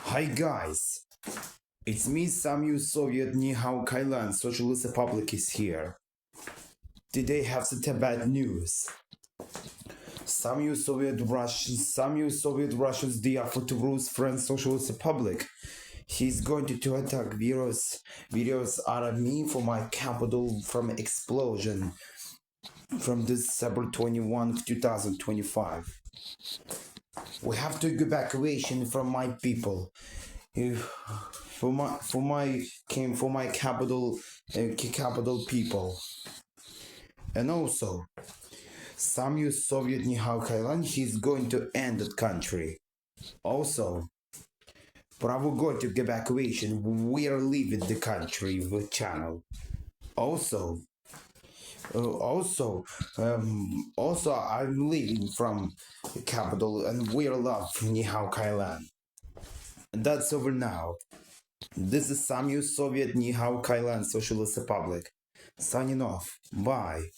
Hi guys, it's me Samuel Soviet Nihao Kailan Socialist Republic is here. Today have some bad news. Samuel Soviet Russians they offer to rule French Socialist Republic. He's going to attack videos out of me for my capital from explosion from December 21, 2025. We have to evacuation from my people. For my capital people. And also, Samuel Soviet Nihao Kailan, he's going to end the country. Also, Bravo go to evacuation, we are leaving the country with channel. Also, also, I'm leaving from the capital and we are love from Nihao Kailan. And that's over now. This is Samuel Soviet Nihao Kailan Socialist Republic. Signing off. Bye.